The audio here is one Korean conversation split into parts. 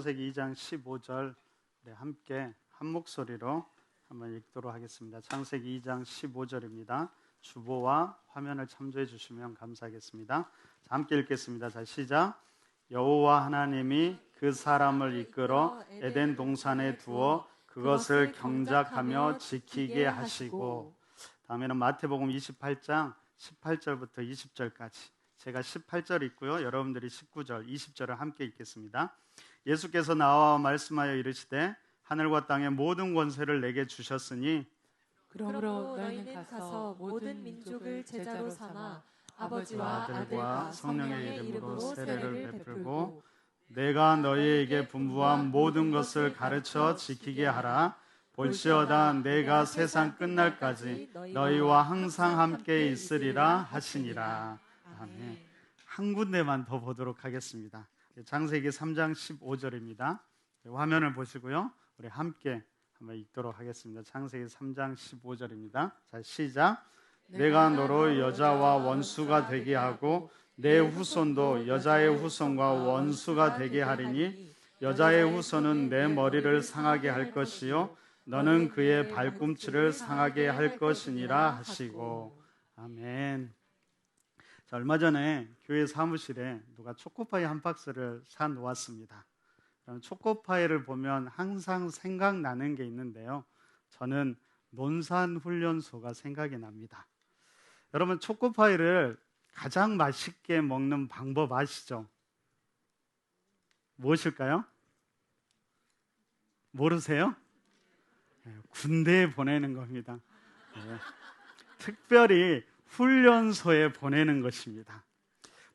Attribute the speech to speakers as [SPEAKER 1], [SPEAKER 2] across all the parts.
[SPEAKER 1] 창세기 2장 15절 함께 한 목소리로 한번 읽도록 하겠습니다. 창세기 2장 15절입니다. 주보와 화면을 참조해 주시면 감사하겠습니다. 자, 함께 읽겠습니다. 자, 시작. 여호와 하나님이 그 사람을 이끌어 에덴 동산에 두어 그것을 경작하며 지키게 하시고. 다음에는 마태복음 28장 18절부터 20절까지. 제가 18절 읽고요, 여러분들이 19절, 20절을 함께 읽겠습니다. 예수께서 나와 말씀하여 이르시되 하늘과 땅의 모든 권세를 내게 주셨으니
[SPEAKER 2] 그러므로 너희는 가서 모든 민족을 제자로 삼아 아버지와 아들과 성령의 이름으로 세례를 베풀고
[SPEAKER 1] 내가 너희에게 분부한 모든 것을 가르쳐 지키게 하라. 볼지어다 내가 세상 끝날까지 너희와 항상 함께 있으리라 하시니라. 아멘. 한 군데만 더 보도록 하겠습니다. 창세기 3장 15절입니다. 화면을 보시고요, 우리 함께 한번 읽도록 하겠습니다. 창세기 3장 15절입니다. 자, 시작. 내가 너로 여자와 원수가 되게 하고 내 후손도 여자의 후손과 원수가 되게 하리니 여자의 후손은 내 머리를 상하게 할 것이요 너는 그의 발꿈치를 상하게 할 것이니라 하시고. 아멘. 자, 얼마 전에 교회 사무실에 누가 초코파이 한 박스를 사 놓았습니다. 초코파이를 보면 항상 생각나는 게 있는데요, 저는 논산훈련소가 생각이 납니다. 여러분, 초코파이를 가장 맛있게 먹는 방법 아시죠? 무엇일까요? 모르세요? 군대에 보내는 겁니다. 네. 특별히 훈련소에 보내는 것입니다.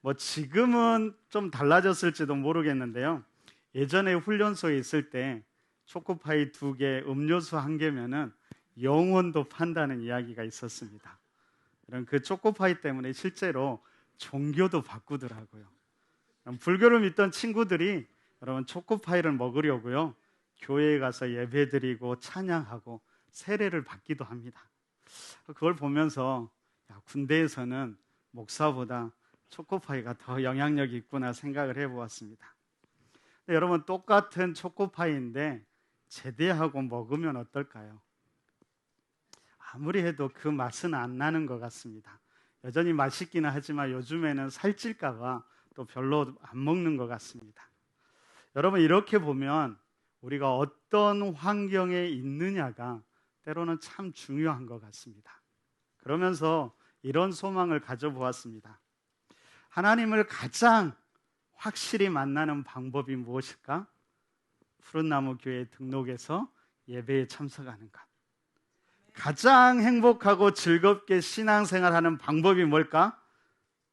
[SPEAKER 1] 뭐 지금은 좀 달라졌을지도 모르겠는데요, 예전에 훈련소에 있을 때 초코파이 2개, 음료수 1개면은 영혼도 판다는 이야기가 있었습니다. 그 초코파이 때문에 실제로 종교도 바꾸더라고요. 불교를 믿던 친구들이 여러분 초코파이를 먹으려고요, 교회에 가서 예배드리고 찬양하고 세례를 받기도 합니다. 그걸 보면서 군대에서는 목사보다 초코파이가 더 영향력이 있구나 생각을 해보았습니다. 여러분, 똑같은 초코파이인데 제대하고 먹으면 어떨까요? 아무리 해도 그 맛은 안 나는 것 같습니다. 여전히 맛있기는 하지만 요즘에는 살찔까 봐 또 별로 안 먹는 것 같습니다. 여러분, 이렇게 보면 우리가 어떤 환경에 있느냐가 때로는 참 중요한 것 같습니다. 그러면서 이런 소망을 가져보았습니다. 하나님을 가장 확실히 만나는 방법이 무엇일까? 푸른나무 교회에 등록해서 예배에 참석하는 것. 가장 행복하고 즐겁게 신앙생활하는 방법이 뭘까?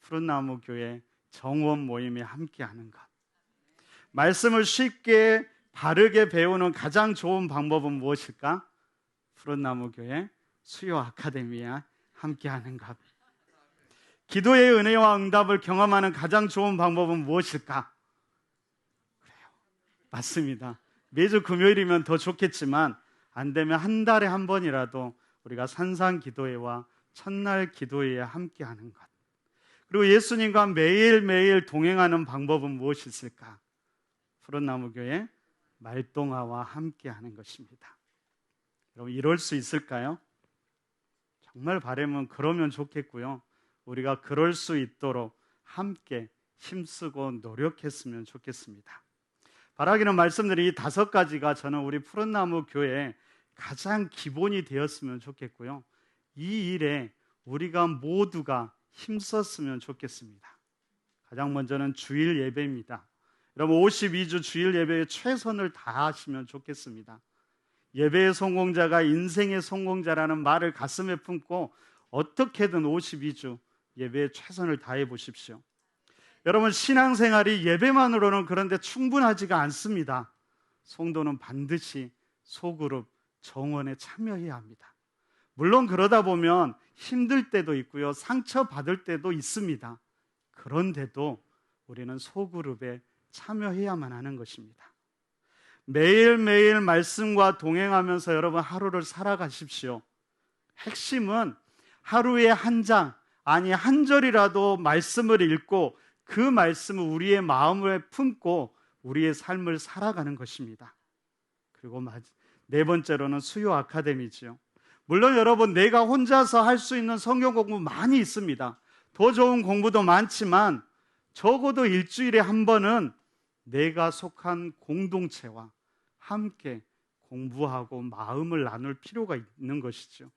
[SPEAKER 1] 푸른나무 교회 정원 모임에 함께하는 것. 말씀을 쉽게 바르게 배우는 가장 좋은 방법은 무엇일까? 푸른나무 교회 수요 아카데미에 함께하는 것. 기도의 은혜와 응답을 경험하는 가장 좋은 방법은 무엇일까? 그래요, 맞습니다. 매주 금요일이면 더 좋겠지만 안 되면 한 달에 한 번이라도 우리가 산상 기도회와 첫날 기도회에 함께하는 것. 그리고 예수님과 매일매일 동행하는 방법은 무엇이 있을까? 푸른나무 교회 말동아와 함께하는 것입니다. 여러분, 이럴 수 있을까요? 정말 바라면 그러면 좋겠고요, 우리가 그럴 수 있도록 함께 힘쓰고 노력했으면 좋겠습니다. 바라기는 말씀드린 이 5가지가 저는 우리 푸른나무 교회에 가장 기본이 되었으면 좋겠고요, 이 일에 우리가 모두가 힘썼으면 좋겠습니다. 가장 먼저는 주일 예배입니다. 여러분, 52주 주일 예배에 최선을 다하시면 좋겠습니다. 예배의 성공자가 인생의 성공자라는 말을 가슴에 품고 어떻게든 52주 예배에 최선을 다해 보십시오. 여러분, 신앙생활이 예배만으로는 그런데 충분하지가 않습니다. 성도는 반드시 소그룹, 정원에 참여해야 합니다. 물론 그러다 보면 힘들 때도 있고요, 상처받을 때도 있습니다. 그런데도 우리는 소그룹에 참여해야만 하는 것입니다. 매일매일 말씀과 동행하면서 여러분 하루를 살아가십시오. 핵심은 하루에 한 장, 아니 한 절이라도 말씀을 읽고 그 말씀을 우리의 마음에 품고 우리의 삶을 살아가는 것입니다. 그리고 네 번째로는 수요 아카데미지요. 물론 여러분, 내가 혼자서 할 수 있는 성경 공부 많이 있습니다. 더 좋은 공부도 많지만 적어도 일주일에 한 번은 내가 속한 공동체와 함께 공부하고 마음을 나눌 필요가 있는 것이죠.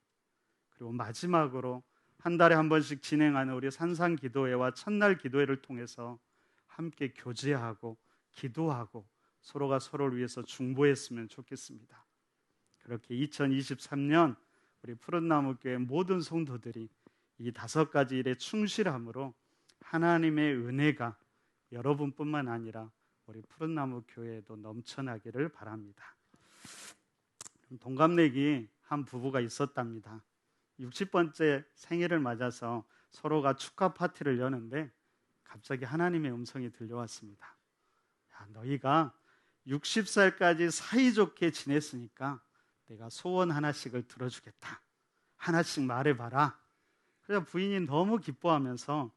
[SPEAKER 1] 그리고 마지막으로 한 달에 한 번씩 진행하는 우리 산상기도회와 첫날 기도회를 통해서 함께 교제하고 기도하고 서로가 서로를 위해서 중보했으면 좋겠습니다. 그렇게 2023년 우리 푸른나무교회 모든 성도들이 이 5가지 일에 충실함으로 하나님의 은혜가 여러분뿐만 아니라 우리 푸른나무교회에도 넘쳐나기를 바랍니다. 동갑내기 한 부부가 있었답니다. 60번째 생일을 맞아서 서로가 축하 파티를 여는데 갑자기 하나님의 음성이 들려왔습니다. 야, 너희가 60살까지 사이좋게 지냈으니까 내가 소원 하나씩을 들어주겠다. 하나씩 말해봐라. 그래서 부인이 너무 기뻐하면서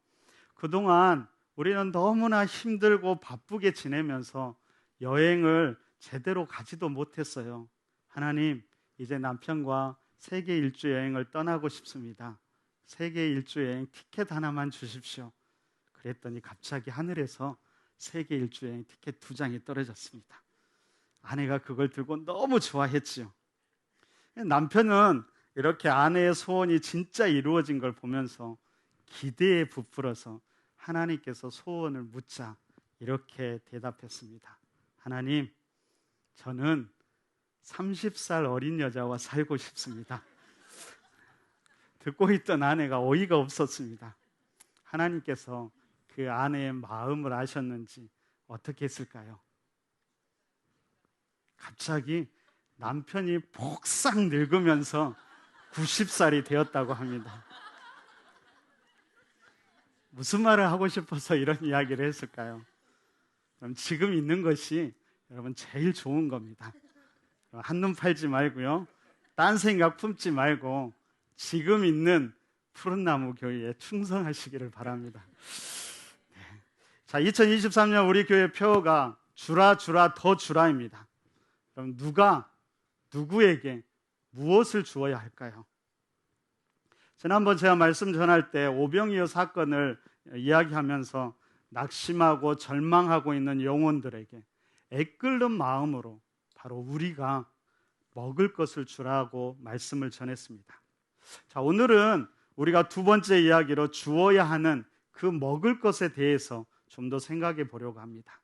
[SPEAKER 1] 그동안 우리는 너무나 힘들고 바쁘게 지내면서 여행을 제대로 가지도 못했어요. 하나님, 이제 남편과 세계 일주 여행을 떠나고 싶습니다. 세계 일주 여행 티켓 하나만 주십시오. 그랬더니 갑자기 하늘에서 세계 일주 여행 티켓 2장이 떨어졌습니다. 아내가 그걸 들고 너무 좋아했지요. 남편은 이렇게 아내의 소원이 진짜 이루어진 걸 보면서 기대에 부풀어서 하나님께서 소원을 묻자 이렇게 대답했습니다. 하나님, 저는 30살 어린 여자와 살고 싶습니다. 듣고 있던 아내가 어이가 없었습니다. 하나님께서 그 아내의 마음을 아셨는지 어떻게 했을까요? 갑자기 남편이 폭삭 늙으면서 90살이 되었다고 합니다. 무슨 말을 하고 싶어서 이런 이야기를 했을까요? 그럼 지금 있는 것이 여러분 제일 좋은 겁니다. 한눈 팔지 말고요. 딴 생각 품지 말고 지금 있는 푸른나무 교회에 충성하시기를 바랍니다. 네. 자, 2023년 우리 교회 표어가 주라 주라 더 주라입니다. 그럼 누가 누구에게 무엇을 주어야 할까요? 지난번 제가 말씀 전할 때 오병이어 사건을 이야기하면서 낙심하고 절망하고 있는 영혼들에게 애끓는 마음으로 바로 우리가 먹을 것을 주라고 말씀을 전했습니다. 자, 오늘은 우리가 두 번째 이야기로 주어야 하는 그 먹을 것에 대해서 좀 더 생각해 보려고 합니다.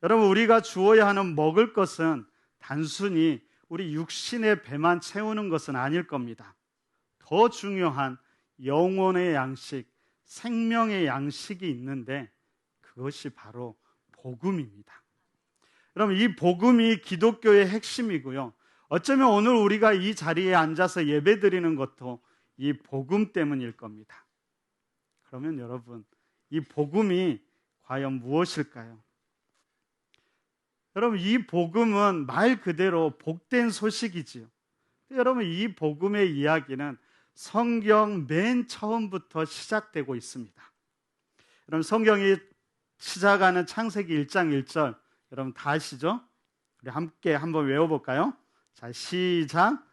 [SPEAKER 1] 여러분, 우리가 주어야 하는 먹을 것은 단순히 우리 육신의 배만 채우는 것은 아닐 겁니다. 더 중요한 영혼의 양식, 생명의 양식이 있는데 그것이 바로 복음입니다. 여러분, 이 복음이 기독교의 핵심이고요. 어쩌면 오늘 우리가 이 자리에 앉아서 예배드리는 것도 이 복음 때문일 겁니다. 그러면 여러분, 이 복음이 과연 무엇일까요? 여러분, 이 복음은 말 그대로 복된 소식이지요. 여러분, 이 복음의 이야기는 성경 맨 처음부터 시작되고 있습니다. 여러분, 성경이 시작하는 창세기 1장 1절 여러분 다 아시죠? 우리 함께 한번 외워볼까요? 자, 시작.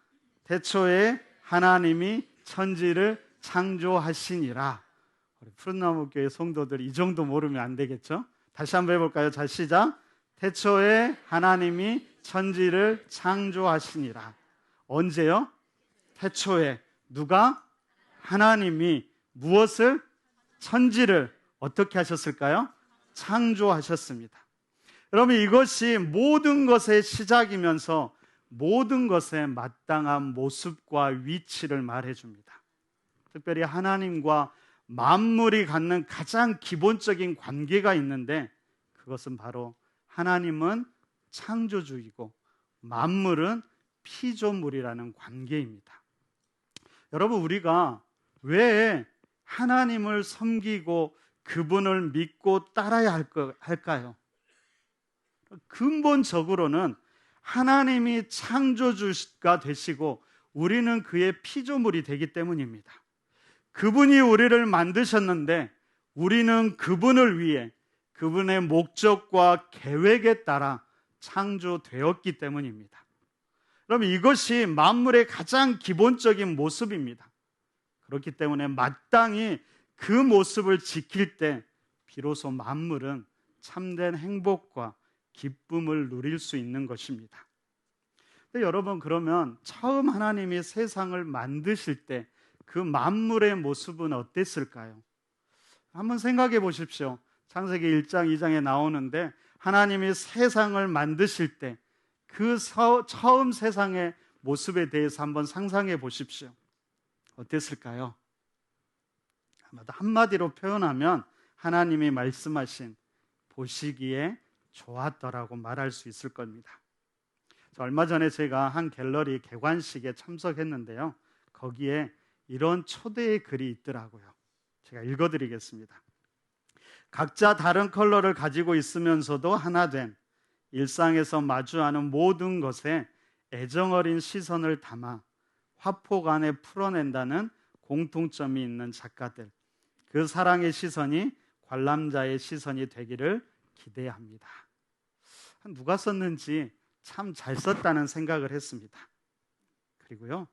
[SPEAKER 1] 태초에 하나님이 천지를 창조하시니라. 우리 푸른나무교회 성도들 이 정도 모르면 안 되겠죠? 다시 한번 해볼까요? 자, 시작. 태초에 하나님이 천지를 창조하시니라. 언제요? 태초에. 누가? 하나님이 무엇을? 천지를 어떻게 하셨을까요? 창조하셨습니다. 여러분, 이것이 모든 것의 시작이면서 모든 것의 마땅한 모습과 위치를 말해줍니다. 특별히 하나님과 만물이 갖는 가장 기본적인 관계가 있는데 그것은 바로 하나님은 창조주이고 만물은 피조물이라는 관계입니다. 여러분, 우리가 왜 하나님을 섬기고 그분을 믿고 따라야 할까요? 근본적으로는 하나님이 창조주가 되시고 우리는 그의 피조물이 되기 때문입니다. 그분이 우리를 만드셨는데 우리는 그분을 위해 그분의 목적과 계획에 따라 창조되었기 때문입니다. 그럼 이것이 만물의 가장 기본적인 모습입니다. 그렇기 때문에 마땅히 그 모습을 지킬 때 비로소 만물은 참된 행복과 기쁨을 누릴 수 있는 것입니다. 근데 여러분, 그러면 처음 하나님이 세상을 만드실 때 그 만물의 모습은 어땠을까요? 한번 생각해 보십시오. 창세기 1장, 2장에 나오는데 하나님이 세상을 만드실 때 그 처음 세상의 모습에 대해서 한번 상상해 보십시오. 어땠을까요? 아마도 한마디로 표현하면 하나님이 말씀하신 보시기에 좋았더라고 말할 수 있을 겁니다. 얼마 전에 제가 한 갤러리 개관식에 참석했는데요. 거기에 이런 초대의 글이 있더라고요. 제가 읽어드리겠습니다. 각자 다른 컬러를 가지고 있으면서도 하나 된 일상에서 마주하는 모든 것에 애정어린 시선을 담아 화폭 안에 풀어낸다는 공통점이 있는 작가들. 그 사랑의 시선이 관람자의 시선이 되기를 기대합니다. 누가 썼는지 참 잘 썼다는 생각을 했습니다. 그리고요,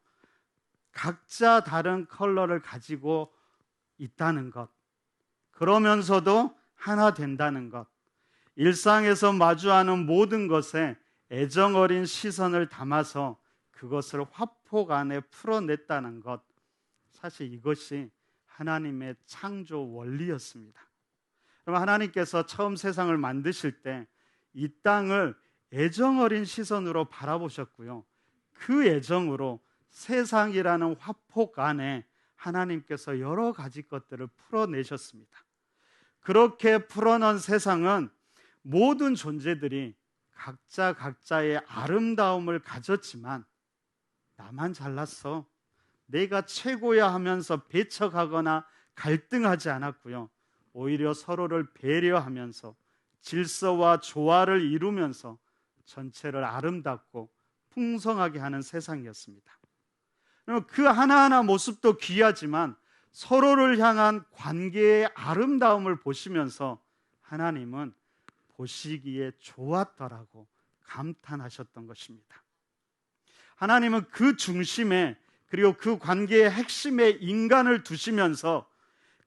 [SPEAKER 1] 각자 다른 컬러를 가지고 있다는 것, 그러면서도 하나 된다는 것, 일상에서 마주하는 모든 것에 애정어린 시선을 담아서 그것을 화폭 안에 풀어냈다는 것, 사실 이것이 하나님의 창조 원리였습니다. 그럼 하나님께서 처음 세상을 만드실 때 이 땅을 애정어린 시선으로 바라보셨고요. 그 애정으로 세상이라는 화폭 안에 하나님께서 여러 가지 것들을 풀어내셨습니다. 그렇게 풀어낸 세상은 모든 존재들이 각자 각자의 아름다움을 가졌지만 나만 잘났어, 내가 최고야 하면서 배척하거나 갈등하지 않았고요. 오히려 서로를 배려하면서 질서와 조화를 이루면서 전체를 아름답고 풍성하게 하는 세상이었습니다. 그 하나하나 모습도 귀하지만 서로를 향한 관계의 아름다움을 보시면서 하나님은 보시기에 좋았더라고 감탄하셨던 것입니다. 하나님은 그 중심에, 그리고 그 관계의 핵심에 인간을 두시면서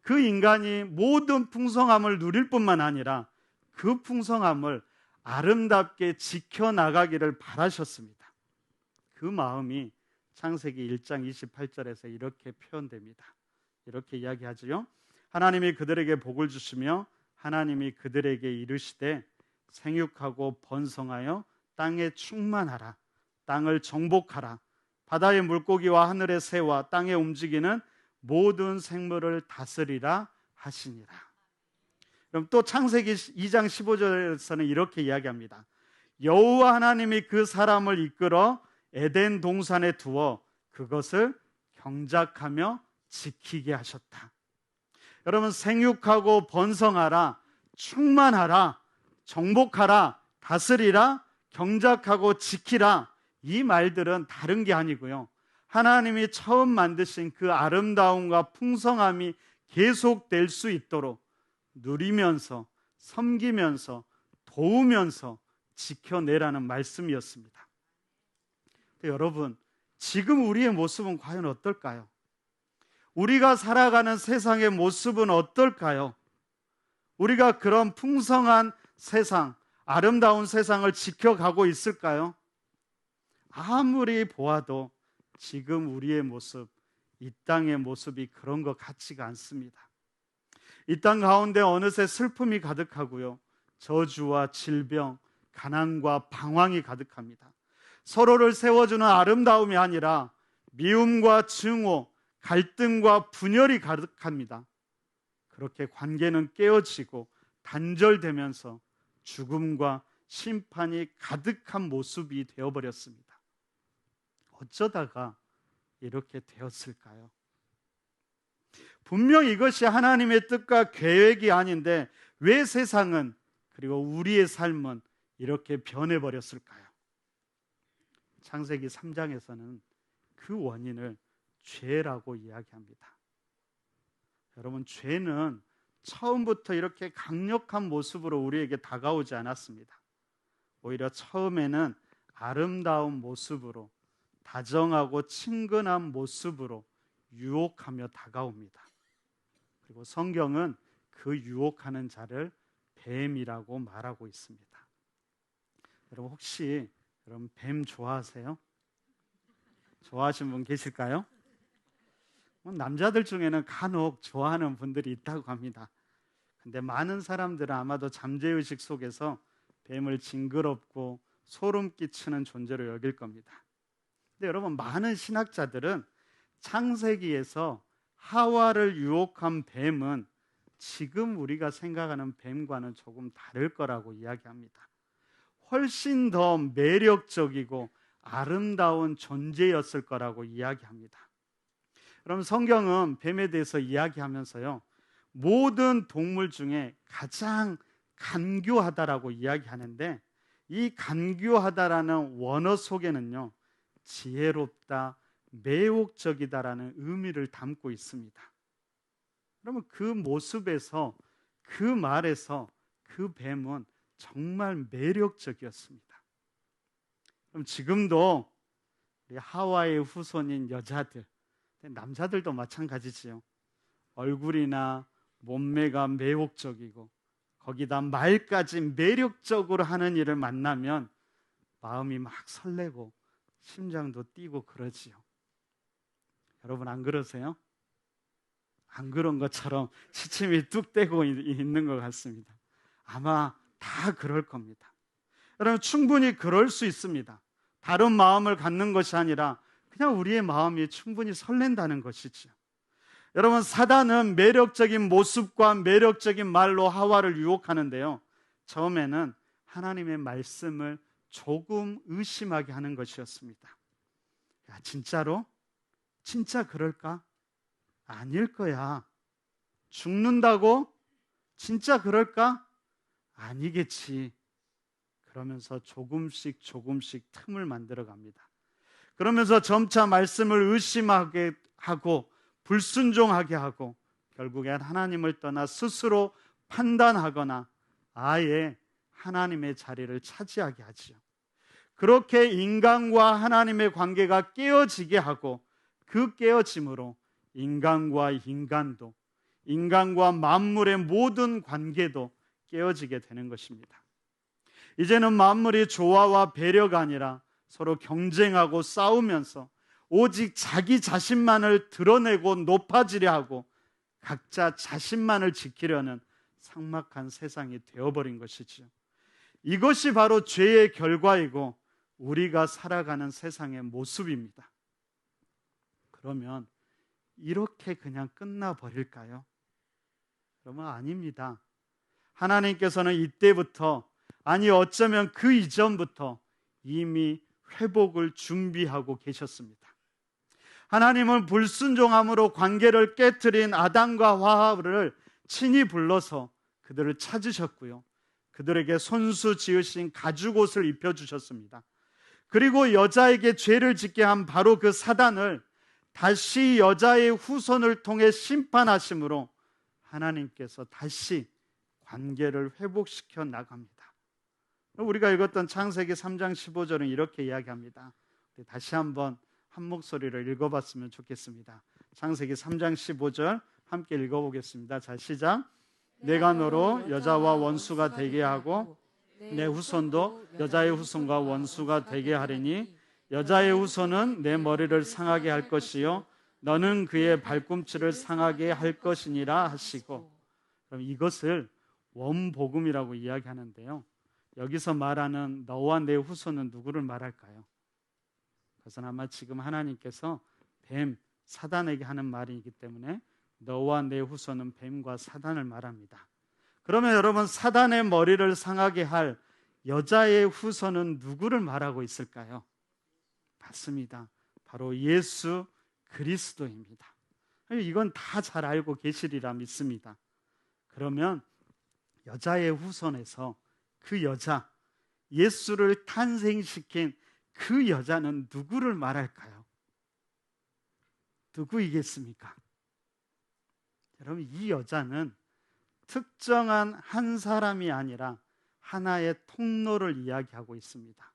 [SPEAKER 1] 그 인간이 모든 풍성함을 누릴 뿐만 아니라 그 풍성함을 아름답게 지켜나가기를 바라셨습니다. 그 마음이 창세기 1장 28절에서 이렇게 표현됩니다. 이렇게 이야기하지요. 하나님이 그들에게 복을 주시며 하나님이 그들에게 이르시되 생육하고 번성하여 땅에 충만하라. 땅을 정복하라. 바다의 물고기와 하늘의 새와 땅에 움직이는 모든 생물을 다스리라 하시니라. 그럼 또 창세기 2장 15절에서는 이렇게 이야기합니다. 여호와 하나님이 그 사람을 이끌어 에덴 동산에 두어 그것을 경작하며 지키게 하셨다. 여러분, 생육하고 번성하라, 충만하라, 정복하라, 다스리라, 경작하고 지키라, 이 말들은 다른 게 아니고요, 하나님이 처음 만드신 그 아름다움과 풍성함이 계속될 수 있도록 누리면서 섬기면서 도우면서 지켜내라는 말씀이었습니다. 여러분, 지금 우리의 모습은 과연 어떨까요? 우리가 살아가는 세상의 모습은 어떨까요? 우리가 그런 풍성한 세상, 아름다운 세상을 지켜가고 있을까요? 아무리 보아도 지금 우리의 모습, 이 땅의 모습이 그런 것 같지가 않습니다. 이 땅 가운데 어느새 슬픔이 가득하고요, 저주와 질병, 가난과 방황이 가득합니다. 서로를 세워주는 아름다움이 아니라 미움과 증오, 갈등과 분열이 가득합니다. 그렇게 관계는 깨어지고 단절되면서 죽음과 심판이 가득한 모습이 되어버렸습니다. 어쩌다가 이렇게 되었을까요? 분명 이것이 하나님의 뜻과 계획이 아닌데 왜 세상은, 그리고 우리의 삶은 이렇게 변해버렸을까요? 창세기 3장에서는 그 원인을 죄라고 이야기합니다. 여러분, 죄는 처음부터 이렇게 강력한 모습으로 우리에게 다가오지 않았습니다. 오히려 처음에는 아름다운 모습으로, 다정하고 친근한 모습으로 유혹하며 다가옵니다. 그리고 성경은 그 유혹하는 자를 뱀이라고 말하고 있습니다. 여러분 혹시 뱀 좋아하세요? 좋아하시는 분 계실까요? 남자들 중에는 간혹 좋아하는 분들이 있다고 합니다. 근데 많은 사람들은 아마도 잠재의식 속에서 뱀을 징그럽고 소름 끼치는 존재로 여길 겁니다. 근데 여러분, 많은 신학자들은 창세기에서 하와를 유혹한 뱀은 지금 우리가 생각하는 뱀과는 조금 다를 거라고 이야기합니다. 훨씬 더 매력적이고 아름다운 존재였을 거라고 이야기합니다. 그럼 성경은 뱀에 대해서 이야기하면서요, 모든 동물 중에 가장 간교하다라고 이야기하는데, 이 간교하다라는 원어 속에는요, 지혜롭다, 매혹적이다라는 의미를 담고 있습니다. 그러면 그 모습에서, 그 말에서 그 뱀은 정말 매력적이었습니다. 그럼 지금도 우리 하와의 후손인 여자들, 남자들도 마찬가지지요. 얼굴이나 몸매가 매혹적이고 거기다 말까지 매력적으로 하는 일을 만나면 마음이 막 설레고 심장도 뛰고 그러지요. 여러분 안 그러세요? 안 그런 것처럼 시침이 뚝 떼고 있는 것 같습니다. 아마 다 그럴 겁니다. 여러분 충분히 그럴 수 있습니다. 다른 마음을 갖는 것이 아니라 그냥 우리의 마음이 충분히 설렌다는 것이죠. 여러분 사단은 매력적인 모습과 매력적인 말로 하와를 유혹하는데요, 처음에는 하나님의 말씀을 조금 의심하게 하는 것이었습니다. 야, 진짜로? 진짜 그럴까? 아닐 거야. 죽는다고? 진짜 그럴까? 아니겠지. 그러면서 조금씩 틈을 만들어 갑니다. 그러면서 점차 말씀을 의심하게 하고 불순종하게 하고 결국엔 하나님을 떠나 스스로 판단하거나 아예 하나님의 자리를 차지하게 하지요. 그렇게 인간과 하나님의 관계가 깨어지게 하고 그 깨어짐으로 인간과 인간도, 인간과 만물의 모든 관계도 깨어지게 되는 것입니다. 이제는 만물이 조화와 배려가 아니라 서로 경쟁하고 싸우면서 오직 자기 자신만을 드러내고 높아지려 하고 각자 자신만을 지키려는 삭막한 세상이 되어버린 것이지요. 이것이 바로 죄의 결과이고 우리가 살아가는 세상의 모습입니다. 그러면 이렇게 그냥 끝나버릴까요? 그러면 아닙니다. 하나님께서는 이때부터, 아니 어쩌면 그 이전부터 이미 회복을 준비하고 계셨습니다. 하나님은 불순종함으로 관계를 깨트린 아담과 하와를 친히 불러서 그들을 찾으셨고요, 그들에게 손수 지으신 가죽옷을 입혀주셨습니다. 그리고 여자에게 죄를 짓게 한 바로 그 사단을 다시 여자의 후손을 통해 심판하심으로 하나님께서 다시 관계를 회복시켜 나갑니다. 우리가 읽었던 창세기 3장 15절은 이렇게 이야기합니다. 다시 한번 한 목소리로 읽어봤으면 좋겠습니다. 창세기 3장 15절 함께 읽어보겠습니다. 자, 시작. 내가 너로 여자와 원수가 되게 하고 내 후손도 여자의 후손과 원수가 되게 하리니 여자의 후손은 내 머리를 상하게 할 것이요 너는 그의 발꿈치를 상하게 할 것이니라 하시고. 그럼 이것을 원복음이라고 이야기하는데요, 여기서 말하는 너와 내 후손은 누구를 말할까요? 그것은 아마 지금 하나님께서 뱀, 사단에게 하는 말이기 때문에 너와 내 후손은 뱀과 사단을 말합니다. 그러면 여러분, 사단의 머리를 상하게 할 여자의 후손은 누구를 말하고 있을까요? 맞습니다. 바로 예수 그리스도입니다. 이건 다 잘 알고 계시리라 믿습니다. 그러면 여자의 후손에서 그 여자, 예수를 탄생시킨 그 여자는 누구를 말할까요? 누구이겠습니까? 여러분, 이 여자는 특정한 한 사람이 아니라 하나의 통로를 이야기하고 있습니다.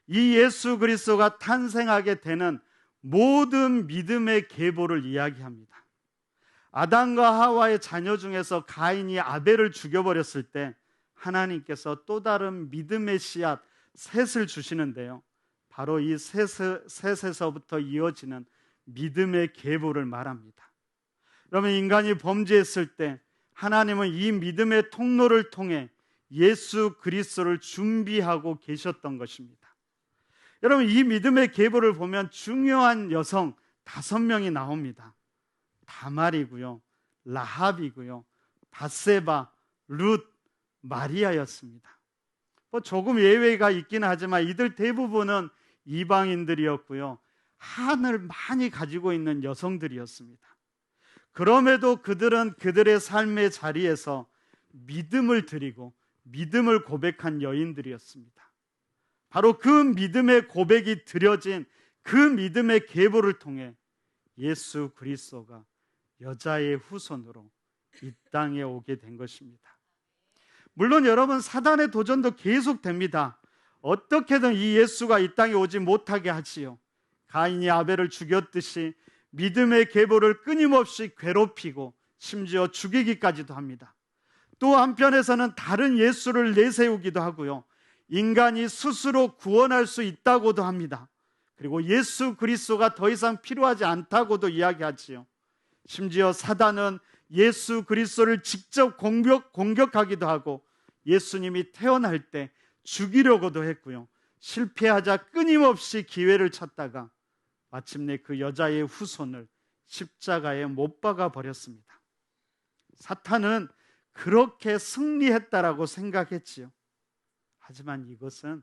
[SPEAKER 1] 이 예수 그리스도가 탄생하게 되는 모든 믿음의 계보를 이야기합니다. 아담과 하와의 자녀 중에서 가인이 아벨을 죽여버렸을 때 하나님께서 또 다른 믿음의 씨앗 셋을 주시는데요, 바로 이 셋에서부터 이어지는 믿음의 계보를 말합니다. 여러분, 인간이 범죄했을 때 하나님은 이 믿음의 통로를 통해 예수 그리스도를 준비하고 계셨던 것입니다. 여러분, 이 믿음의 계보를 보면 중요한 여성 5명이 나옵니다. 다말이고요, 라합이고요, 바세바, 룻, 마리아였습니다. 조금 예외가 있긴 하지만 이들 대부분은 이방인들이었고요, 한을 많이 가지고 있는 여성들이었습니다. 그럼에도 그들은 그들의 삶의 자리에서 믿음을 드리고 믿음을 고백한 여인들이었습니다. 바로 그 믿음의 고백이 드려진 그 믿음의 계보를 통해 예수 그리스도가 여자의 후손으로 이 땅에 오게 된 것입니다. 물론 여러분, 사단의 도전도 계속됩니다. 어떻게든 이 예수가 이 땅에 오지 못하게 하지요. 가인이 아벨을 죽였듯이 믿음의 계보를 끊임없이 괴롭히고 심지어 죽이기까지도 합니다. 또 한편에서는 다른 예수를 내세우기도 하고요, 인간이 스스로 구원할 수 있다고도 합니다. 그리고 예수 그리스도가 더 이상 필요하지 않다고도 이야기하지요. 심지어 사단은 예수 그리스도를 직접 공격하기도 하고 예수님이 태어날 때 죽이려고도 했고요, 실패하자 끊임없이 기회를 찾다가 마침내 그 여자의 후손을 십자가에 못 박아 버렸습니다. 사탄은 그렇게 승리했다라고 생각했지요. 하지만 이것은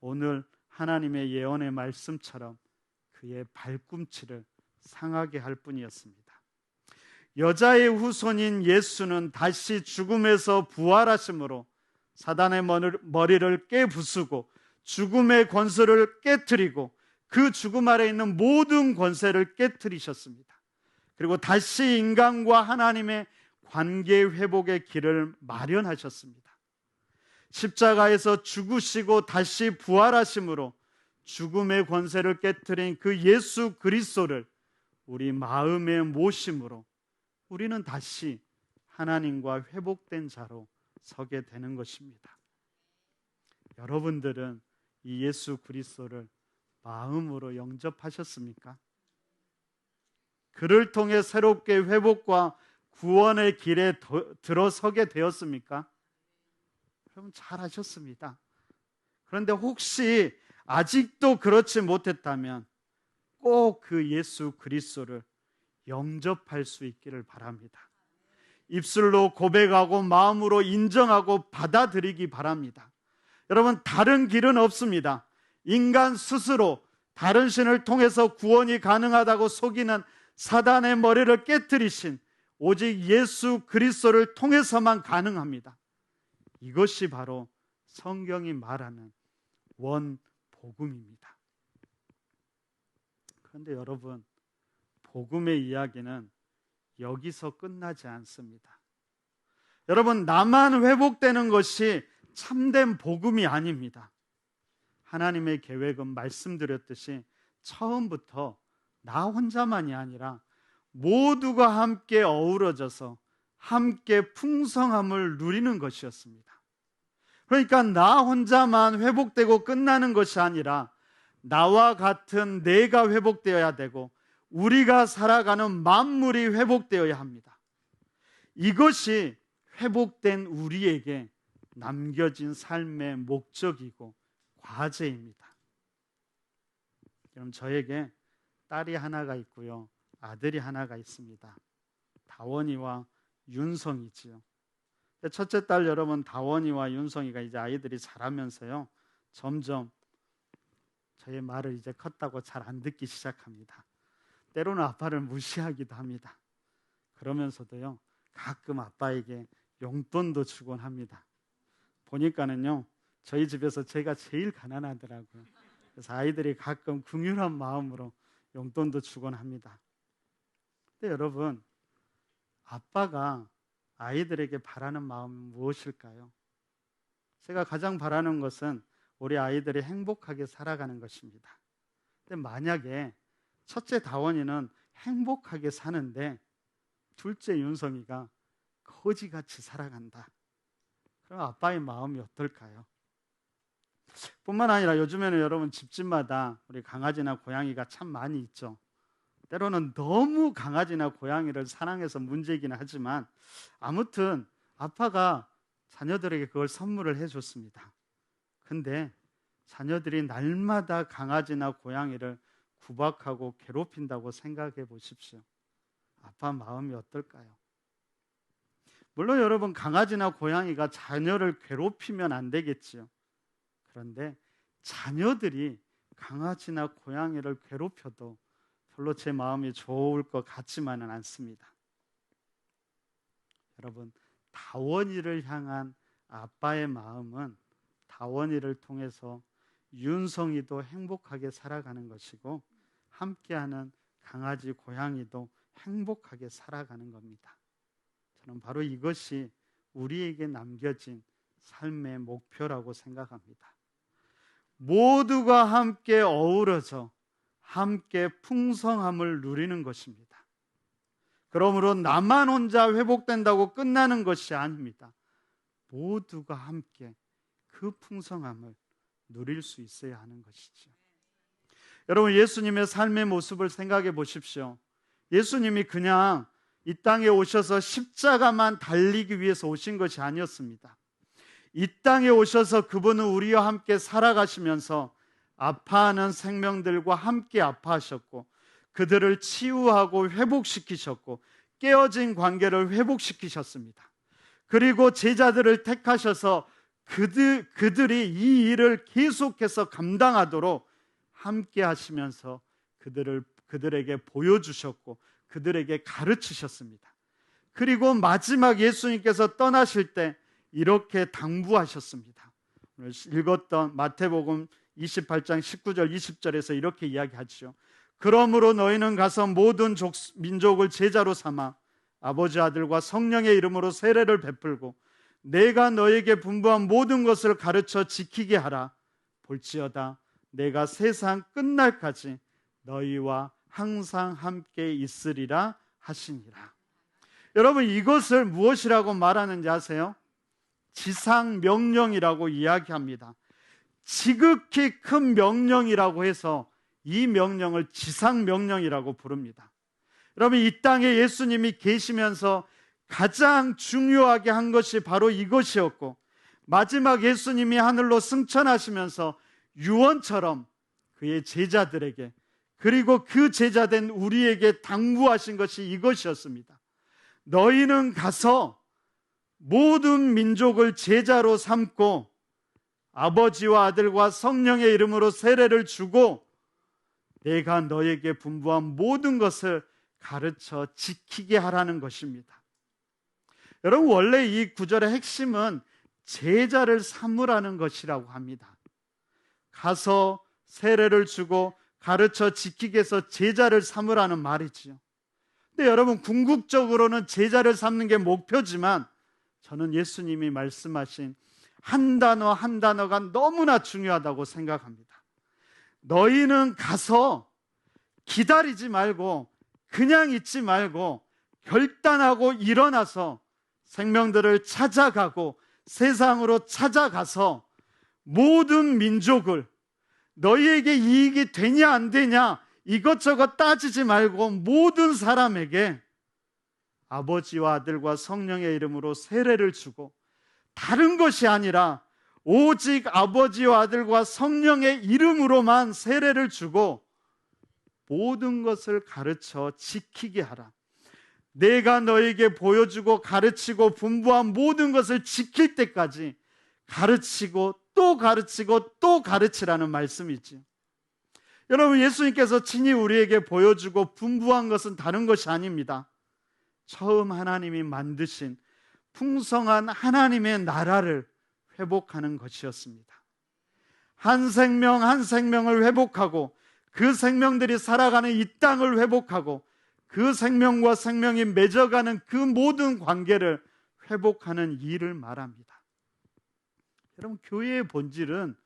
[SPEAKER 1] 오늘 하나님의 예언의 말씀처럼 그의 발꿈치를 상하게 할 뿐이었습니다. 여자의 후손인 예수는 다시 죽음에서 부활하심으로 사단의 머리를 깨부수고 죽음의 권세를 깨트리고 그 죽음 아래 있는 모든 권세를 깨트리셨습니다. 그리고 다시 인간과 하나님의 관계 회복의 길을 마련하셨습니다. 십자가에서 죽으시고 다시 부활하심으로 죽음의 권세를 깨트린 그 예수 그리스도를 우리 마음에 모심으로 우리는 다시 하나님과 회복된 자로 서게 되는 것입니다. 여러분들은 이 예수 그리스도를 마음으로 영접하셨습니까? 그를 통해 새롭게 회복과 구원의 길에 들어서게 되었습니까? 여러분, 잘 하셨습니다. 그런데 혹시 아직도 그렇지 못했다면 꼭 그 예수 그리스도를 영접할 수 있기를 바랍니다. 입술로 고백하고 마음으로 인정하고 받아들이기 바랍니다. 여러분, 다른 길은 없습니다. 인간 스스로 다른 신을 통해서 구원이 가능하다고 속이는 사단의 머리를 깨트리신 오직 예수 그리스도를 통해서만 가능합니다. 이것이 바로 성경이 말하는 원복음입니다. 그런데 여러분, 복음의 이야기는 여기서 끝나지 않습니다. 여러분, 나만 회복되는 것이 참된 복음이 아닙니다. 하나님의 계획은 말씀드렸듯이 처음부터 나 혼자만이 아니라 모두가 함께 어우러져서 함께 풍성함을 누리는 것이었습니다. 그러니까 나 혼자만 회복되고 끝나는 것이 아니라 나와 같은 내가 회복되어야 되고 우리가 살아가는 만물이 회복되어야 합니다. 이것이 회복된 우리에게 남겨진 삶의 목적이고 과제입니다. 그럼 저에게 딸이 하나가 있고요, 아들이 하나가 있습니다. 다원이와 윤성이지요. 첫째 딸 여러분, 다원이와 윤성이가 이제 아이들이 자라면서요, 점점 저의 말을 이제 컸다고 잘 안 듣기 시작합니다. 때로는 아빠를 무시하기도 합니다. 그러면서도요, 가끔 아빠에게 용돈도 주곤 합니다. 보니까는요, 저희 집에서 제가 제일 가난하더라고요. 그래서 아이들이 가끔 긍휼한 마음으로 용돈도 주곤 합니다. 근데 여러분, 아빠가 아이들에게 바라는 마음은 무엇일까요? 제가 가장 바라는 것은 우리 아이들이 행복하게 살아가는 것입니다. 근데 만약에 첫째 다원이는 행복하게 사는데 둘째 윤성이가 거지같이 살아간다. 그럼 아빠의 마음이 어떨까요? 뿐만 아니라 요즘에는 여러분 집집마다 우리 강아지나 고양이가 참 많이 있죠. 때로는 너무 강아지나 고양이를 사랑해서 문제이긴 하지만 아무튼 아빠가 자녀들에게 그걸 선물을 해줬습니다. 근데 자녀들이 날마다 강아지나 고양이를 구박하고 괴롭힌다고 생각해 보십시오. 아빠 마음이 어떨까요? 물론 여러분 강아지나 고양이가 자녀를 괴롭히면 안 되겠지요. 그런데 자녀들이 강아지나 고양이를 괴롭혀도 별로 제 마음이 좋을 것 같지만은 않습니다. 여러분, 다원이를 향한 아빠의 마음은 다원이를 통해서 윤성이도 행복하게 살아가는 것이고 함께하는 강아지, 고양이도 행복하게 살아가는 겁니다. 저는 바로 이것이 우리에게 남겨진 삶의 목표라고 생각합니다. 모두가 함께 어우러져 함께 풍성함을 누리는 것입니다. 그러므로 나만 혼자 회복된다고 끝나는 것이 아닙니다. 모두가 함께 그 풍성함을 누릴 수 있어야 하는 것이죠. 여러분, 예수님의 삶의 모습을 생각해 보십시오. 예수님이 그냥 이 땅에 오셔서 십자가만 달리기 위해서 오신 것이 아니었습니다. 이 땅에 오셔서 그분은 우리와 함께 살아가시면서 아파하는 생명들과 함께 아파하셨고 그들을 치유하고 회복시키셨고 깨어진 관계를 회복시키셨습니다. 그리고 제자들을 택하셔서 그들이 이 일을 계속해서 감당하도록 함께 하시면서 그들에게 보여주셨고 그들에게 가르치셨습니다. 그리고 마지막 예수님께서 떠나실 때 이렇게 당부하셨습니다. 오늘 읽었던 마태복음 28장 19절 20절에서 이렇게 이야기하죠. 그러므로 너희는 가서 모든 민족을 제자로 삼아 아버지 아들과 성령의 이름으로 세례를 베풀고 내가 너에게 분부한 모든 것을 가르쳐 지키게 하라. 볼지어다 내가 세상 끝날까지 너희와 항상 함께 있으리라 하시니라. 여러분, 이것을 무엇이라고 말하는지 아세요? 지상명령이라고 이야기합니다. 지극히 큰 명령이라고 해서 이 명령을 지상명령이라고 부릅니다. 여러분, 이 땅에 예수님이 계시면서 가장 중요하게 한 것이 바로 이것이었고 마지막 예수님이 하늘로 승천하시면서 유언처럼 그의 제자들에게 그리고 그 제자된 우리에게 당부하신 것이 이것이었습니다. 너희는 가서 모든 민족을 제자로 삼고 아버지와 아들과 성령의 이름으로 세례를 주고 내가 너에게 분부한 모든 것을 가르쳐 지키게 하라는 것입니다. 여러분, 원래 이 구절의 핵심은 제자를 삼으라는 것이라고 합니다. 가서 세례를 주고 가르쳐 지키게 해서 제자를 삼으라는 말이지요. 근데 여러분, 궁극적으로는 제자를 삼는 게 목표지만 저는 예수님이 말씀하신 한 단어 한 단어가 너무나 중요하다고 생각합니다. 너희는 가서 기다리지 말고 그냥 있지 말고 결단하고 일어나서 생명들을 찾아가고 세상으로 찾아가서 모든 민족을 너희에게 이익이 되냐 안 되냐 이것저것 따지지 말고 모든 사람에게 아버지와 아들과 성령의 이름으로 세례를 주고 다른 것이 아니라 오직 아버지와 아들과 성령의 이름으로만 세례를 주고 모든 것을 가르쳐 지키게 하라. 내가 너에게 보여주고 가르치고 분부한 모든 것을 지킬 때까지 가르치고 또 가르치고 또 가르치라는 말씀이지요. 여러분, 예수님께서 친히 우리에게 보여주고 분부한 것은 다른 것이 아닙니다. 처음 하나님이 만드신 풍성한 하나님의 나라를 회복하는 것이었습니다. 한 생명 한 생명을 회복하고 그 생명들이 살아가는 이 땅을 회복하고 그 생명과 생명이 맺어가는 그 모든 관계를 회복하는 일을 말합니다. 여러분, 교회의 본질은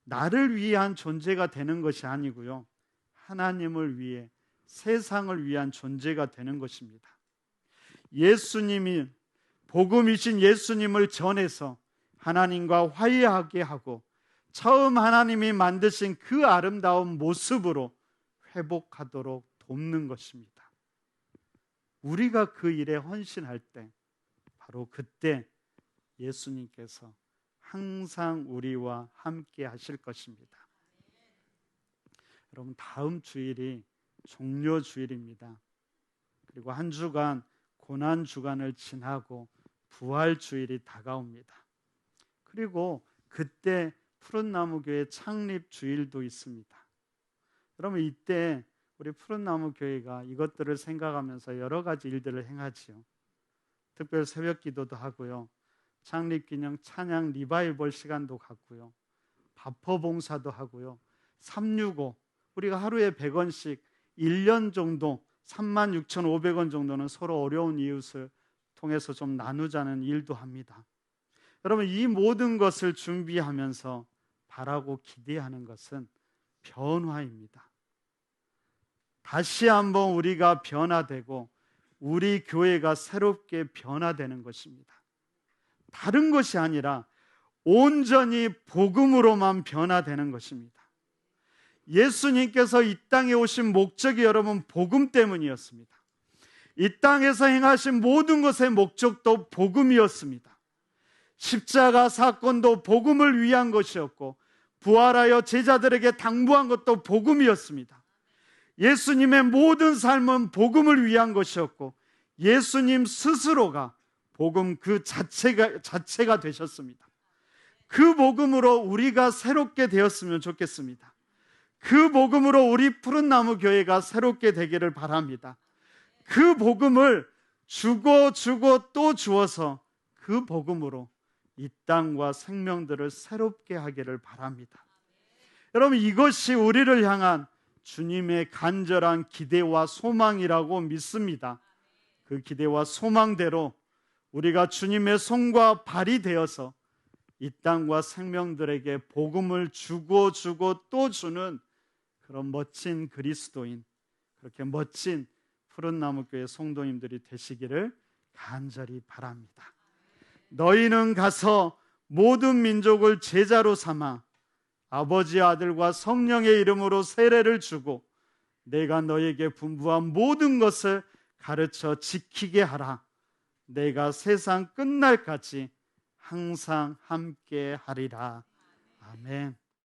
[SPEAKER 1] 나를 위한 존재가 되는 것이 아니고요, 하나님을 위해, 세상을 위한 존재가 되는 것입니다. 예수님이, 복음이신 예수님을 전해서 하나님과 화해하게 하고 처음 하나님이 만드신 그 아름다운 모습으로 회복하도록 돕는 것입니다. 우리가 그 일에 헌신할 때, 바로 그때 예수님께서 항상 우리와 함께 하실 것입니다. 여러분, 다음 주일이 종려 주일입니다. 그리고 한 주간 고난 주간을 지나고 부활 주일이 다가옵니다. 그리고 그때 푸른나무교회 창립 주일도 있습니다. 여러분, 이때 우리 푸른나무교회가 이것들을 생각하면서 여러 가지 일들을 행하지요. 특별 새벽 기도도 하고요, 창립기념 찬양 리바이벌 시간도 갖고요, 바퍼 봉사도 하고요, 365 우리가 하루에 100원씩 1년 정도 36,500원 정도는 서로 어려운 이웃을 통해서 좀 나누자는 일도 합니다. 여러분, 이 모든 것을 준비하면서 바라고 기대하는 것은 변화입니다. 다시 한번 우리가 변화되고 우리 교회가 새롭게 변화되는 것입니다. 다른 것이 아니라 온전히 복음으로만 변화되는 것입니다. 예수님께서 이 땅에 오신 목적이 여러분 복음 때문이었습니다. 이 땅에서 행하신 모든 것의 목적도 복음이었습니다. 십자가 사건도 복음을 위한 것이었고, 부활하여 제자들에게 당부한 것도 복음이었습니다. 예수님의 모든 삶은 복음을 위한 것이었고, 예수님 스스로가 복음 그 자체가 되셨습니다. 그 복음으로 우리가 새롭게 되었으면 좋겠습니다. 그 복음으로 우리 푸른나무 교회가 새롭게 되기를 바랍니다. 그 복음을 주고 또 주어서 그 복음으로 이 땅과 생명들을 새롭게 하기를 바랍니다. 여러분, 이것이 우리를 향한 주님의 간절한 기대와 소망이라고 믿습니다. 그 기대와 소망대로 우리가 주님의 손과 발이 되어서 이 땅과 생명들에게 복음을 주고 또 주는 그런 멋진 그리스도인, 그렇게 멋진 푸른나무교회 성도님들이 되시기를 간절히 바랍니다. 너희는 가서 모든 민족을 제자로 삼아 아버지, 아들과 성령의 이름으로 세례를 주고 내가 너에게 분부한 모든 것을 가르쳐 지키게 하라. 내가 세상 끝날까지 항상 함께 하리라. 아멘.